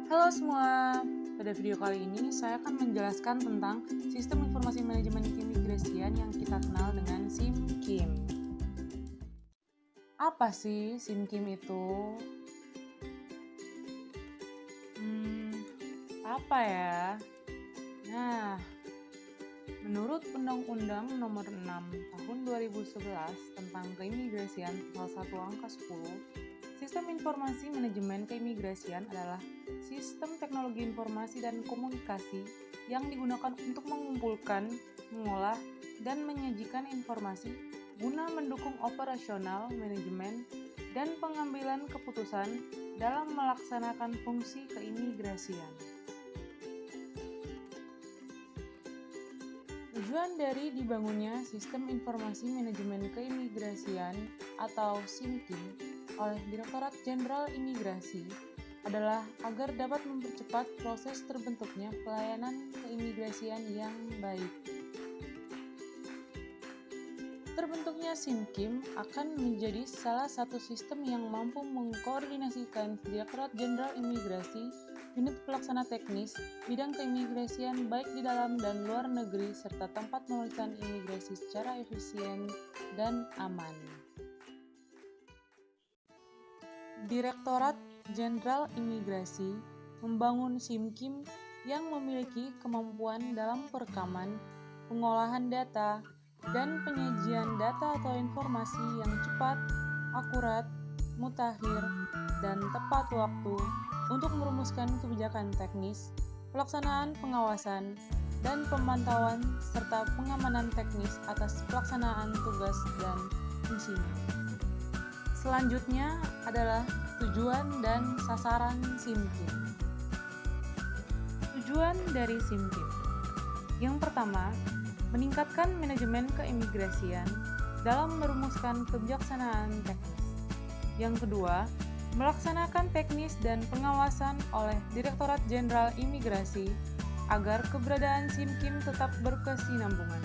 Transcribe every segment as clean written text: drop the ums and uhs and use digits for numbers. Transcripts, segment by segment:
Halo semua, pada video kali ini saya akan menjelaskan tentang sistem informasi manajemen keimigrasian yang kita kenal dengan SIM-KIM. Apa sih SIM-KIM itu? Apa ya? Nah, menurut Undang-Undang Nomor 6 Tahun 2011 tentang Keimigrasian Pasal 1 Angka 10, Sistem Informasi Manajemen Keimigrasian adalah sistem teknologi informasi dan komunikasi yang digunakan untuk mengumpulkan, mengolah, dan menyajikan informasi guna mendukung operasional, manajemen, dan pengambilan keputusan dalam melaksanakan fungsi keimigrasian. Tujuan dari dibangunnya Sistem Informasi Manajemen Keimigrasian atau SIM-KIM oleh Direktorat Jenderal Imigrasi adalah agar dapat mempercepat proses terbentuknya pelayanan keimigrasian yang baik. Terbentuknya SIM-KIM akan menjadi salah satu sistem yang mampu mengkoordinasikan Direktorat Jenderal Imigrasi, unit pelaksana teknis, bidang keimigrasian baik di dalam dan luar negeri, serta tempat pemeriksaan imigrasi secara efisien dan aman. Direktorat Jenderal Imigrasi membangun SIM-KIM yang memiliki kemampuan dalam perekaman, pengolahan data, dan penyajian data atau informasi yang cepat, akurat, mutakhir, dan tepat waktu untuk merumuskan kebijakan teknis, pelaksanaan pengawasan, dan pemantauan serta pengamanan teknis atas pelaksanaan tugas dan fungsinya. Selanjutnya adalah tujuan dan sasaran SIM-KIM. Tujuan dari SIM-KIM. Yang pertama, meningkatkan manajemen keimigrasian dalam merumuskan kebijaksanaan teknis. Yang kedua, melaksanakan teknis dan pengawasan oleh Direktorat Jenderal Imigrasi agar keberadaan SIM-KIM tetap berkesinambungan.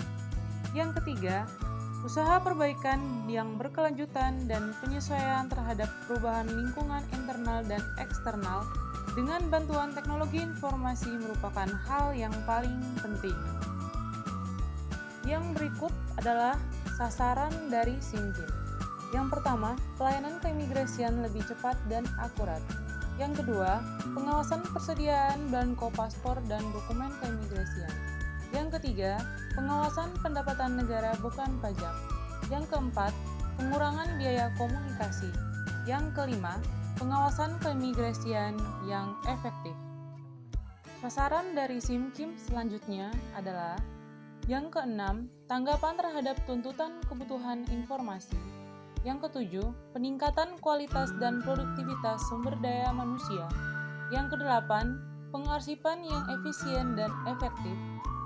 Yang ketiga, usaha perbaikan yang berkelanjutan dan penyesuaian terhadap perubahan lingkungan internal dan eksternal dengan bantuan teknologi informasi merupakan hal yang paling penting. Yang berikut adalah sasaran dari SIM-KIM. Yang pertama, pelayanan keimigrasian lebih cepat dan akurat. Yang kedua, pengawasan persediaan belangko paspor dan dokumen keimigrasian. Yang ketiga, pengawasan pendapatan negara bukan pajak. Yang keempat, pengurangan biaya komunikasi. Yang kelima, pengawasan keimigrasian yang efektif. Sasaran dari SIM-KIM selanjutnya adalah yang keenam, tanggapan terhadap tuntutan kebutuhan informasi. Yang ketujuh, peningkatan kualitas dan produktivitas sumber daya manusia. Yang kedelapan, pengarsipan yang efisien dan efektif.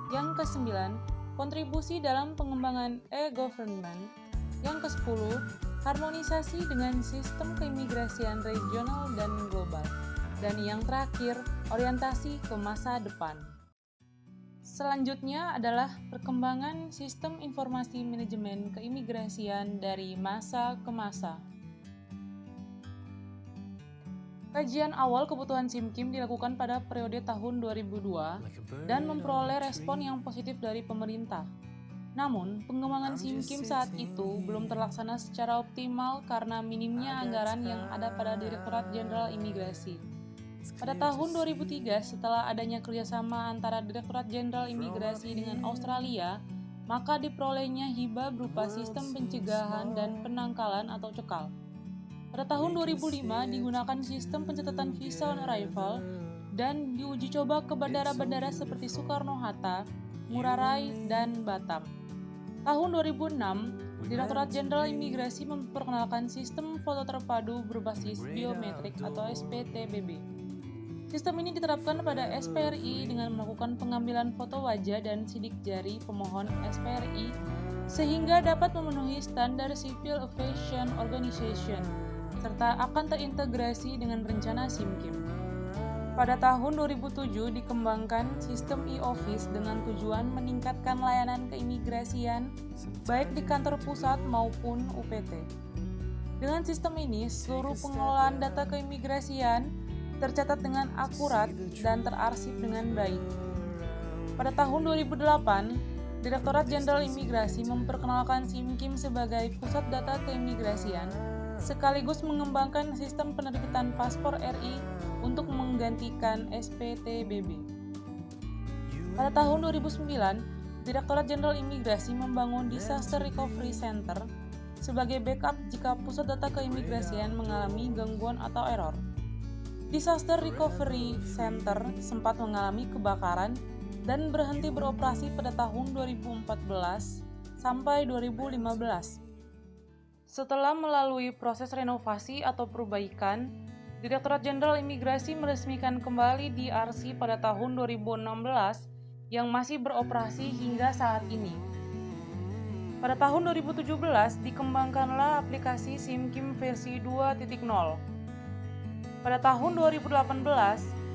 Yang kesembilan, kontribusi dalam pengembangan e-government. Yang kesepuluh, harmonisasi dengan sistem keimigrasian regional dan global. Dan yang terakhir, orientasi ke masa depan. Selanjutnya adalah perkembangan sistem informasi manajemen keimigrasian dari masa ke masa. Kajian awal kebutuhan SIM-KIM dilakukan pada periode tahun 2002 dan memperoleh respon yang positif dari pemerintah. Namun, pengembangan SIM-KIM saat itu belum terlaksana secara optimal karena minimnya anggaran yang ada pada Direktorat Jenderal Imigrasi. Pada tahun 2003, setelah adanya kerjasama antara Direktorat Jenderal Imigrasi dengan Australia, maka diperolehnya hibah berupa sistem pencegahan dan penangkalan atau cekal. Pada tahun 2005 digunakan sistem pencatatan visa on arrival dan diuji coba ke bandara-bandara seperti Soekarno-Hatta, Ngurah Rai, dan Batam. Tahun 2006, Direktorat Jenderal Imigrasi memperkenalkan sistem foto terpadu berbasis biometrik atau SPTBB. Sistem ini diterapkan pada SPRI dengan melakukan pengambilan foto wajah dan sidik jari pemohon SPRI sehingga dapat memenuhi standar Civil Aviation Organization serta akan terintegrasi dengan rencana SIM-KIM. Pada tahun 2007 dikembangkan sistem e-office dengan tujuan meningkatkan layanan keimigrasian baik di kantor pusat maupun UPT. Dengan sistem ini, seluruh pengelolaan data keimigrasian tercatat dengan akurat dan terarsip dengan baik. Pada tahun 2008, Direktorat Jenderal Imigrasi memperkenalkan SIMKIM sebagai pusat data keimigrasian, sekaligus mengembangkan sistem penerbitan paspor RI untuk menggantikan SPTBB. Pada tahun 2009, Direktorat Jenderal Imigrasi membangun Disaster Recovery Center sebagai backup jika pusat data keimigrasian mengalami gangguan atau error. Disaster Recovery Center sempat mengalami kebakaran dan berhenti beroperasi pada tahun 2014 sampai 2015. Setelah melalui proses renovasi atau perbaikan, Direktorat Jenderal Imigrasi meresmikan kembali DRC pada tahun 2016 yang masih beroperasi hingga saat ini. Pada tahun 2017 dikembangkanlah aplikasi SIMKIM versi 2.0. Pada tahun 2018,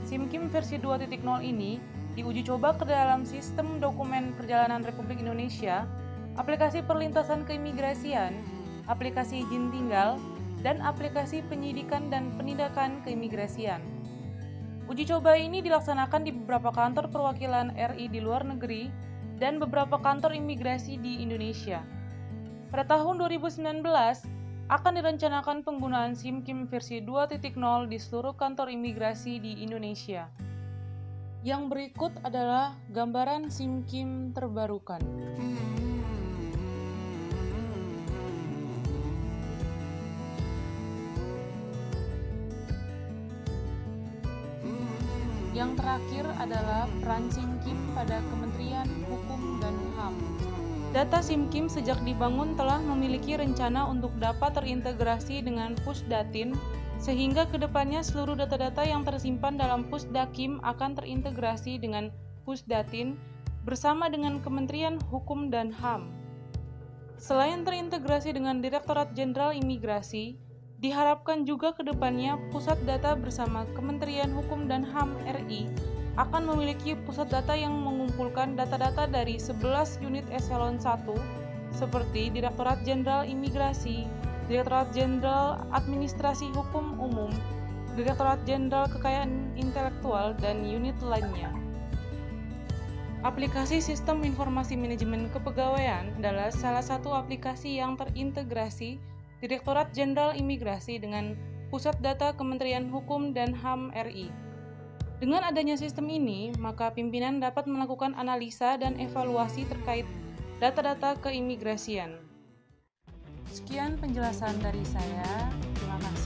SIMKIM versi 2.0 ini diuji coba ke dalam sistem dokumen perjalanan Republik Indonesia, aplikasi perlintasan keimigrasian, aplikasi izin tinggal, dan aplikasi penyidikan dan penindakan keimigrasian. Uji coba ini dilaksanakan di beberapa kantor perwakilan RI di luar negeri dan beberapa kantor imigrasi di Indonesia. Pada tahun 2019, akan direncanakan penggunaan SIMKIM versi 2.0 di seluruh kantor imigrasi di Indonesia. Yang berikut adalah gambaran SIMKIM terbarukan. Yang terakhir adalah peran SIMKIM pada Kementerian Hukum dan HAM. Data SIMKIM sejak dibangun telah memiliki rencana untuk dapat terintegrasi dengan Pusdatin, sehingga kedepannya seluruh data-data yang tersimpan dalam Pusdakim akan terintegrasi dengan Pusdatin bersama dengan Kementerian Hukum dan HAM. Selain terintegrasi dengan Direktorat Jenderal Imigrasi, diharapkan juga kedepannya Pusat Data bersama Kementerian Hukum dan HAM RI akan memiliki pusat data yang mengumpulkan data-data dari 11 unit eselon 1 seperti Direktorat Jenderal Imigrasi, Direktorat Jenderal Administrasi Hukum Umum, Direktorat Jenderal Kekayaan Intelektual, dan unit lainnya. Aplikasi Sistem Informasi Manajemen Kepegawaian adalah salah satu aplikasi yang terintegrasi Direktorat Jenderal Imigrasi dengan Pusat Data Kementerian Hukum dan HAM RI. Dengan adanya sistem ini, maka pimpinan dapat melakukan analisa dan evaluasi terkait data-data keimigrasian. Sekian penjelasan dari saya. Terima kasih.